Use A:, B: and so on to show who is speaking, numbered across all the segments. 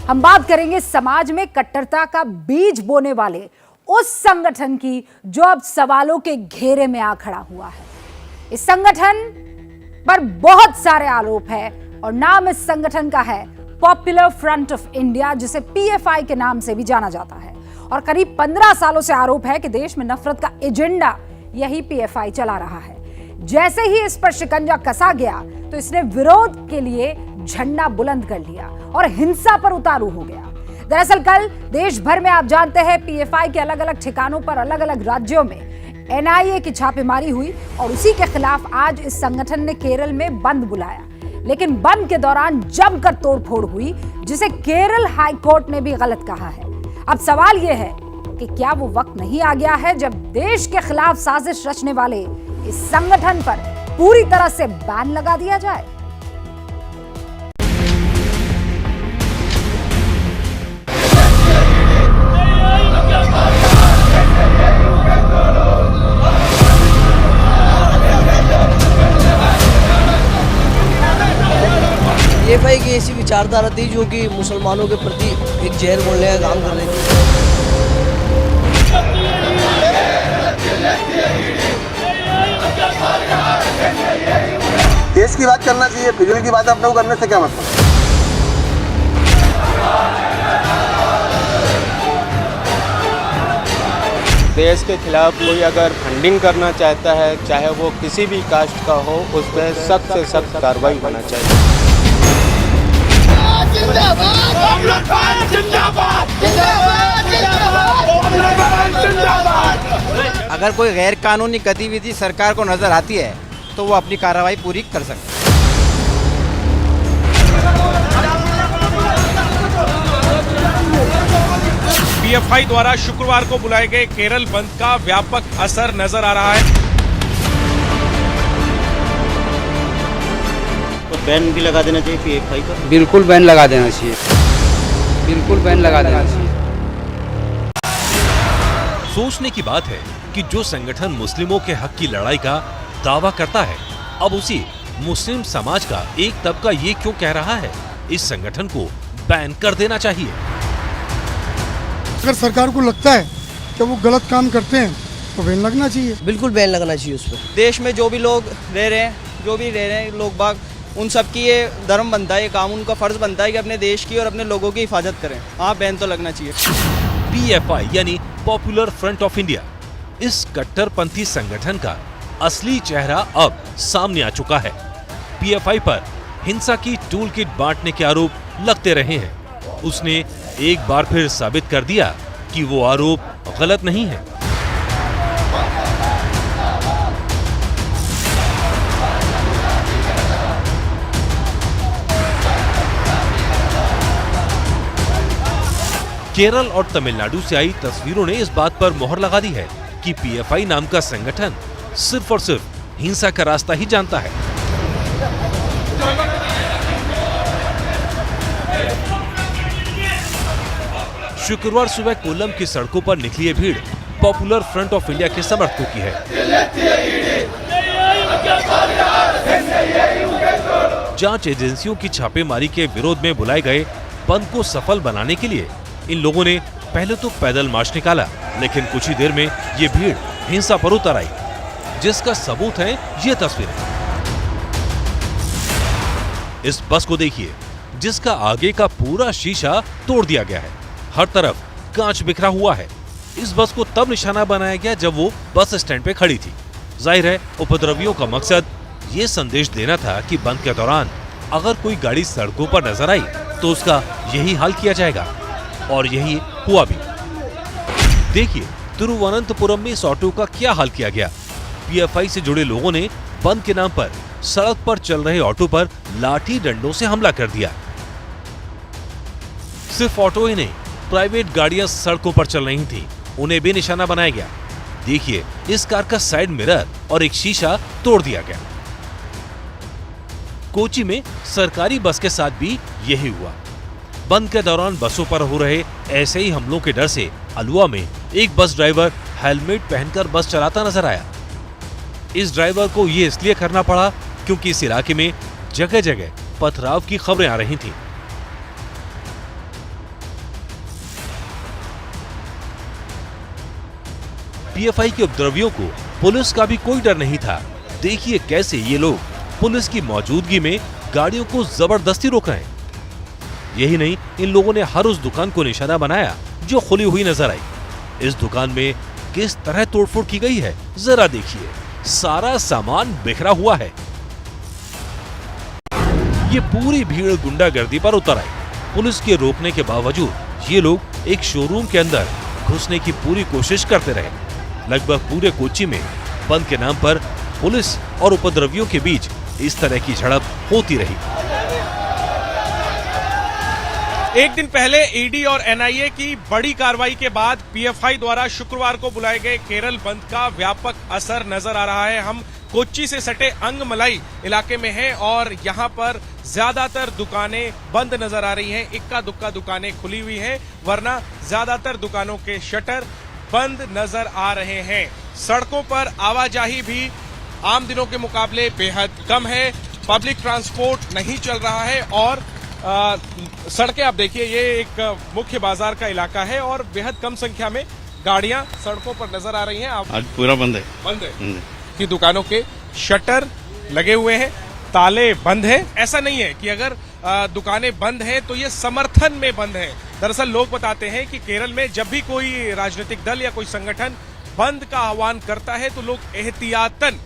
A: हम बात करेंगे समाज में कट्टरता का बीज बोने वाले उस संगठन की जो अब सवालों के घेरे में आ खड़ा हुआ है। इस संगठन पर बहुत सारे आरोप है और नाम इस संगठन का है पॉपुलर फ्रंट ऑफ इंडिया, जिसे पीएफआई के नाम से भी जाना जाता है। और करीब 15 सालों से आरोप है कि देश में नफरत का एजेंडा यही पीएफआई चला रहा है। जैसे ही इस पर शिकंजा कसा गया तो इसने विरोध के लिए झंडा बुलंद कर लिया और हिंसा पर उतारू हो गया। दरअसल कल देश भर में आप जानते हैं पीएफआई के अलग अलग ठिकानों पर अलग अलग राज्यों में एनआईए की छापेमारी हुई और उसी के खिलाफ आज इस संगठन ने केरल में बंद बुलाया। लेकिन बंद के दौरान जमकर तोड़फोड़ हुई, जिसे केरल हाई कोर्ट ने भी गलत कहा है। अब सवाल यह है कि क्या वो वक्त नहीं आ गया है जब देश के खिलाफ साजिश रचने वाले इस संगठन पर पूरी तरह से बैन लगा दिया जाए।
B: पीएफआई की ऐसी विचारधारा थी जो कि मुसलमानों के प्रति एक जहर बोलने का काम कर रही थी।
C: देश की बात करना चाहिए, फिजूल की बात अपने को करने से क्या मतलब।
D: देश के खिलाफ कोई अगर फंडिंग करना चाहता है, चाहे वो किसी भी कास्ट का हो, उस पर सख्त से सख्त कार्रवाई होना चाहिए।
E: अगर कोई गैर कानूनी गतिविधि सरकार को नजर आती है तो वो अपनी कार्रवाई पूरी कर सकते हैं।
F: पीएफआई द्वारा शुक्रवार को बुलाए गए केरल बंद का व्यापक असर नजर आ रहा है।
G: तो बैन भी लगा देना चाहिए पीएफआई का।
H: बिल्कुल बैन लगा देना चाहिए, बिल्कुल बैन लगा देना चाहिए।
F: सोचने की बात है कि जो संगठन मुस्लिमों के हक की लड़ाई का दावा करता है, अब उसी मुस्लिम समाज का एक तबका ये क्यों कह रहा है इस संगठन को बैन कर देना चाहिए।
I: अगर सरकार को लगता है कि वो गलत काम करते हैं तो बैन लगना चाहिए।
B: बिल्कुल बैन लगना चाहिए उस पर। देश में जो भी लोग रह रहे हैं, जो भी रह रहे हैं लोग बाग, उन सब की ये धर्म बनता है, ये कानून का फर्ज बनता है कि अपने देश की और अपने लोगों की हिफाजत करें। हाँ, बैन तो लगना चाहिए।
F: पीएफआई यानी पॉपुलर फ्रंट ऑफ इंडिया, इस कट्टरपंथी संगठन का असली चेहरा अब सामने आ चुका है। पीएफआई पर हिंसा की टूल किट बांटने के आरोप लगते रहे हैं। उसने एक बार फिर साबित कर दिया कि वो आरोप गलत नहीं है। केरल और तमिलनाडु से आई तस्वीरों ने इस बात पर मोहर लगा दी है कि पीएफआई नाम का संगठन सिर्फ और सिर्फ हिंसा का रास्ता ही जानता है। शुक्रवार सुबह कोल्लम की सड़कों पर निकली ये भीड़ पॉपुलर फ्रंट ऑफ इंडिया के समर्थकों की है। जांच एजेंसियों की छापेमारी के विरोध में बुलाए गए बंद को सफल बनाने के लिए इन लोगों ने पहले तो पैदल मार्च निकाला, लेकिन कुछ ही देर में ये भीड़ हिंसा पर उतर आई, जिसका सबूत है ये तस्वीरें। इस बस को देखिए, जिसका आगे का पूरा शीशा तोड़ दिया गया है। हर तरफ कांच बिखरा हुआ है। इस बस को तब निशाना बनाया गया जब वो बस स्टैंड पे खड़ी थी। जाहिर है उपद्रवियों का मकसद ये संदेश देना था कि बंद के दौरान अगर कोई गाड़ी सड़कों पर नजर आई तो उसका यही हाल किया जाएगा, और यही हुआ भी। देखिए तिरुवनंतपुरम में इस ऑटो का क्या हाल किया गया। पीएफआई से जुड़े लोगों ने बंद के नाम पर सड़क पर चल रहे ऑटो पर लाठी डंडों से हमला कर दिया। सिर्फ ऑटो ही नहीं, प्राइवेट गाड़ियां सड़कों पर चल रही थीं, उन्हें भी निशाना बनाया गया। देखिए इस कार का साइड मिरर और एक शीशा तोड़ दिया गया। कोची में सरकारी बस के साथ भी यही हुआ। बंद के दौरान बसों पर हो रहे ऐसे ही हमलों के डर से अलुआ में एक बस ड्राइवर हेलमेट पहनकर बस चलाता नजर आया। इस ड्राइवर को ये इसलिए करना पड़ा क्योंकि इस इलाके में जगह जगह पथराव की खबरें आ रही थीं। पीएफआई के उपद्रवियों को पुलिस का भी कोई डर नहीं था। देखिए कैसे ये लोग पुलिस की मौजूदगी में गाड़ियों को जबरदस्ती रोक रहे हैं। यही नहीं, इन लोगों ने हर उस दुकान को निशाना बनाया जो खुली हुई नजर आई। इस दुकान में किस तरह तोड़फोड़ की गई है जरा देखिए। सारा सामान बिखरा हुआ है। ये पूरी भीड़ गुंडागर्दी पर उतर आई। पुलिस के रोकने के बावजूद ये लोग एक शोरूम के अंदर घुसने की पूरी कोशिश करते रहे। लगभग पूरे कोच्चि में बंद के नाम पर पुलिस और उपद्रवियों के बीच इस तरह की झड़प होती रही।
J: एक दिन पहले ईडी और एनआईए की बड़ी कार्रवाई के बाद पीएफआई द्वारा शुक्रवार को बुलाए गए केरल बंद का व्यापक असर नजर आ रहा है। हम कोच्चि से सटे अंगमलाई इलाके में हैं और यहां पर ज्यादातर दुकानें बंद नजर आ रही हैं। इक्का दुक्का दुकानें खुली हुई हैं, वरना ज्यादातर दुकानों के शटर बंद नजर आ रहे हैं। सड़कों पर आवाजाही भी आम दिनों के मुकाबले बेहद कम है। पब्लिक ट्रांसपोर्ट नहीं चल रहा है और सड़कें आप देखिए, ये एक मुख्य बाजार का इलाका है और बेहद कम संख्या में गाड़ियां सड़कों पर नजर आ रही हैं।
G: आज पूरा बंद है।
J: बंद है कि दुकानों के शटर लगे हुए हैं, ताले बंद हैं। ऐसा नहीं है कि अगर दुकानें बंद हैं तो ये समर्थन में बंद है। दरअसल लोग बताते हैं कि केरल में जब भी कोई राजनीतिक दल या कोई संगठन बंद का आह्वान करता है तो लोग एहतियातन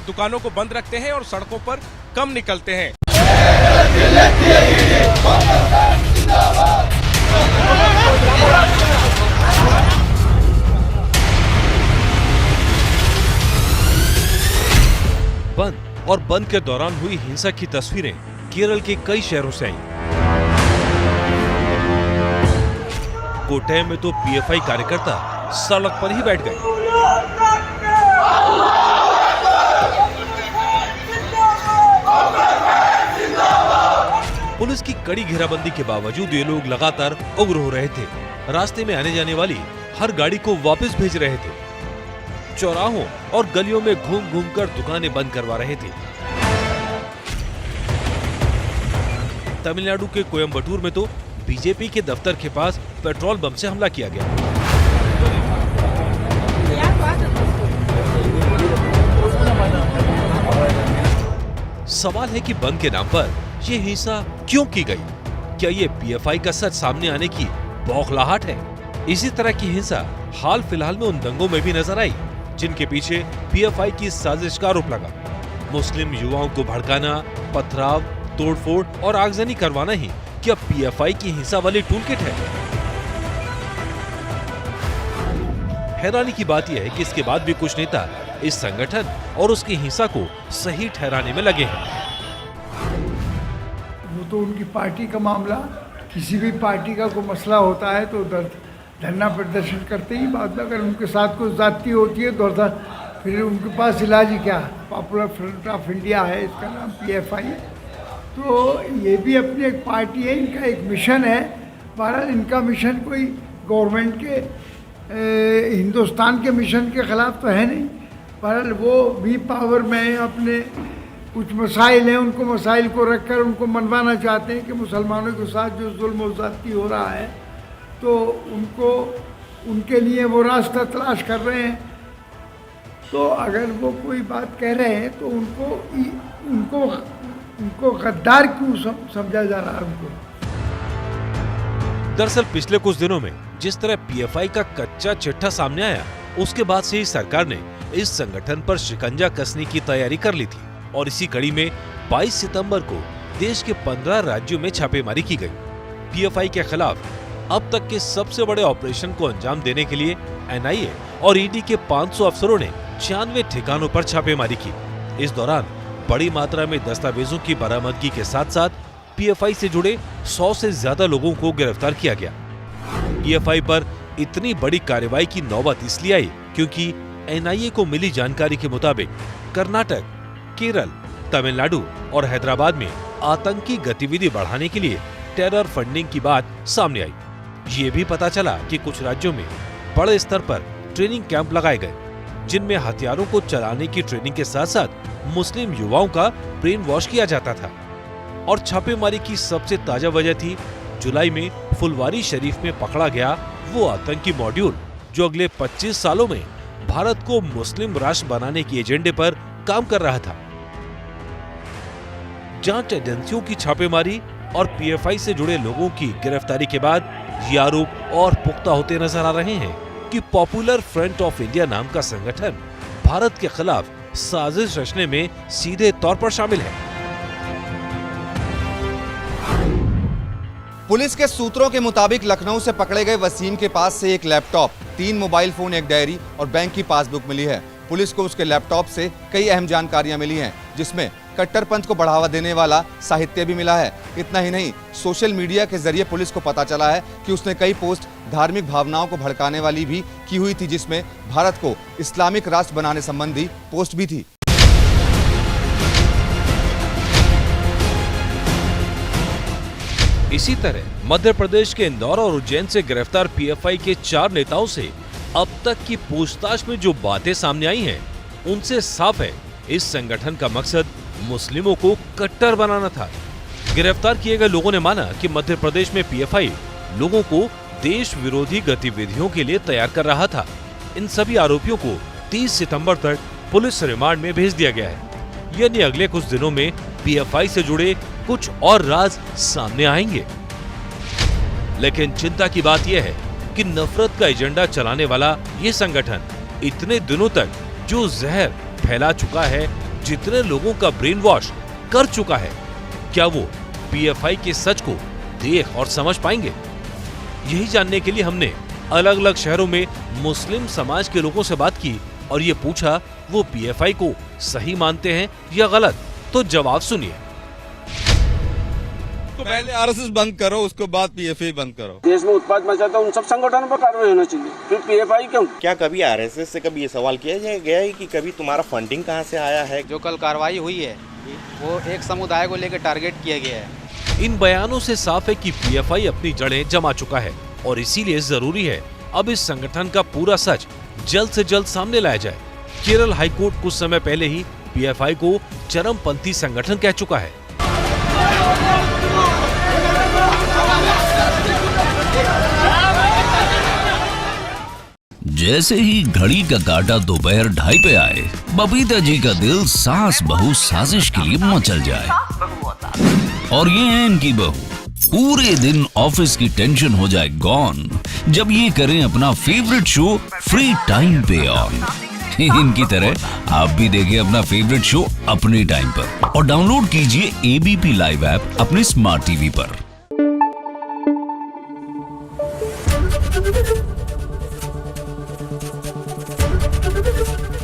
J: दुकानों को बंद रखते हैं और सड़कों पर कम निकलते हैं।
F: बंद और बंद के दौरान हुई हिंसा की तस्वीरें केरल के कई शहरों से आईं। कोट्टयम में तो पीएफआई कार्यकर्ता सड़क पर ही बैठ गए। पुलिस की कड़ी घेराबंदी के बावजूद ये लोग लगातार उग्र हो रहे थे। रास्ते में आने जाने वाली हर गाड़ी को वापस भेज रहे थे। चौराहों और गलियों में घूम घूम कर दुकानें बंद करवा रहे थे। तमिलनाडु के कोयम्बटूर में तो बीजेपी के दफ्तर के पास पेट्रोल बम से हमला किया गया। सवाल है कि बंद के नाम पर ये हिंसा क्यों की गई? क्या ये पीएफआई का सच सामने आने की बौखलाहट है? इसी तरह की हिंसा हाल फिलहाल में उन दंगों में भी नजर आई जिनके पीछे पीएफआई की साजिश का आरोप लगा। मुस्लिम युवाओं को भड़काना, पथराव, तोड़फोड़ और आगजनी करवाना ही क्या पीएफआई की हिंसा वाली टूलकिट है? हैरानी की बात यह है कि इसके बाद भी कुछ नेता इस संगठन और उसकी हिंसा को सही ठहराने में लगे हैं।
I: वो तो उनकी पार्टी का मामला, किसी भी पार्टी का कोई मसला होता है तो धरना प्रदर्शन करते ही, बाद में अगर उनके साथ कोई जाती होती है तो फिर उनके पास इलाज ही क्या, पॉपुलर फ्रंट ऑफ इंडिया है, इसका नाम पीएफआई है। तो ये भी अपनी एक पार्टी है, इनका एक मिशन है। बहरहाल इनका मिशन कोई गवर्नमेंट के हिंदुस्तान के मिशन के ख़िलाफ़ तो है नहीं। बहरहाल वो भी पावर में है, अपने कुछ मसाइल हैं, उनको मसाइल को रखकर उनको मनवाना चाहते हैं कि मुसलमानों के साथ जो जुल्म और ज़्यादती हो रहा है तो उनको, उनके लिए वो रास्ता तलाश कर रहे हैं। तो अगर वो कोई बात कह रहे हैं तो उनको गद्दार क्यों समझा जा रहा है उनको?
F: दरअसल पिछले कुछ दिनों में जिस तरह पीएफआई का कच्चा चिट्ठा सामने आया, उसके बाद से ही सरकार ने इस संगठन पर शिकंजा कसने की तैयारी कर ली थी और इसी कड़ी में 22 सितंबर को देश के 15 राज्यों में छापेमारी की गई। पीएफआई के खिलाफ अब तक के सबसे बड़े ऑपरेशन को अंजाम देने के लिए एनआईए और ईडी के 500 अफसरों ने 96 ठिकानों पर छापेमारी की। इस दौरान बड़ी मात्रा में दस्तावेजों की बरामदगी के साथ साथ पीएफआई से जुड़े 100 से ज्यादा लोगों को गिरफ्तार किया गया। पीएफआई पर इतनी बड़ी कार्रवाई की नौबत इसलिए आई क्योंकि एनआईए को मिली जानकारी के मुताबिक कर्नाटक, केरल, तमिलनाडु और हैदराबाद में आतंकी गतिविधि बढ़ाने के लिए टेरर फंडिंग की बात सामने आई। ये भी पता चला कि कुछ राज्यों में बड़े स्तर पर ट्रेनिंग कैंप लगाए गए जिनमें हथियारों को चलाने की ट्रेनिंग के साथ साथ मुस्लिम युवाओं का ब्रेन वॉश किया जाता था। और छापेमारी की सबसे ताजा वजह थी जुलाई में फुलवारी शरीफ में पकड़ा गया वो आतंकी मॉड्यूल जो अगले 25 सालों में भारत को मुस्लिम राष्ट्र बनाने के एजेंडे पर काम कर रहा था। जांच एजेंसियों की छापेमारी और पीएफआई से जुड़े लोगों की गिरफ्तारी के बाद ये आरोप और पुख्ता होते नजर आ रहे हैं कि पॉपुलर फ्रंट ऑफ इंडिया नाम का संगठन भारत के खिलाफ साजिश रचने में सीधे तौर पर शामिल है।
K: पुलिस के सूत्रों के मुताबिक लखनऊ से पकड़े गए वसीम के पास से एक लैपटॉप, 3 मोबाइल फोन, एक डायरी और बैंक की पासबुक मिली है। पुलिस को उसके लैपटॉप से कई अहम जानकारियां मिली हैं, जिसमें कट्टरपंथ को बढ़ावा देने वाला साहित्य भी मिला है। इतना ही नहीं, सोशल मीडिया के जरिए पुलिस को पता चला है कि उसने कई पोस्ट धार्मिक भावनाओं को भड़काने वाली भी की हुई थी, जिसमें भारत को इस्लामिक राष्ट्र बनाने संबंधी पोस्ट भी थी।
F: इसी तरह मध्य प्रदेश के इंदौर और उज्जैन से गिरफ्तार पीएफआई के 4 नेताओं से अब तक की पूछताछ में जो बातें सामने आई हैं, उनसे साफ है इस संगठन का मकसद मुस्लिमों को कट्टर बनाना था। गिरफ्तार किए गए लोगों ने माना कि मध्य प्रदेश में पीएफआई लोगों को देश विरोधी गतिविधियों के लिए तैयार कर रहा था। इन सभी आरोपियों को 30 सितंबर तक पुलिस रिमांड में भेज दिया गया है। यानी अगले कुछ दिनों में पीएफआई से जुड़े कुछ और राज सामने आएंगे। लेकिन चिंता की बात यह है कि नफरत का एजेंडा चलाने वाला ये संगठन इतने दिनों तक जो जहर फैला चुका है, जितने लोगों का ब्रेन वॉश कर चुका है, क्या वो पीएफआई के सच को देख और समझ पाएंगे? यही जानने के लिए हमने अलग अलग शहरों में मुस्लिम समाज के लोगों से बात की और ये पूछा वो पीएफआई को सही मानते हैं या गलत। तो जवाब सुनिए।
K: तो पहले आरएसएस बंद करो, उसके बाद पीएफआई बंद करो।
C: देश में उत्पाद मचाता है, उन सब संगठनों पर कार्रवाई होना चाहिए, फिर पीएफआई क्यों?
G: क्या कभी आरएसएस से कभी ये सवाल किया गया है कि कभी तुम्हारा फंडिंग कहाँ से आया है?
H: जो कल कार्रवाई हुई है वो एक समुदाय को लेकर टारगेट किया गया है।
F: इन बयानों से साफ है कि पीएफआई अपनी जड़ें जमा चुका है और इसीलिए जरूरी है अब इस संगठन का पूरा सच जल्द से जल्द सामने लाया जाए। केरल हाईकोर्ट कुछ समय पहले ही पीएफआई को चरमपंथी संगठन कह चुका है।
L: जैसे ही घड़ी का काटा दोपहर 2:30 पे आए, बबीता जी का दिल सास बहू साजिश के लिए मचल जाए। और ये है इनकी बहू, पूरे दिन ऑफिस की टेंशन हो जाए गॉन जब ये करें अपना फेवरेट शो फ्री टाइम पे ऑन। इनकी तरह आप भी देखें अपना फेवरेट शो अपने टाइम पर और डाउनलोड कीजिए एबीपी लाइव ऐप अपने स्मार्ट टीवी पर।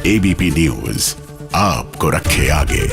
M: एबीपी न्यूज आपको रखे आगे।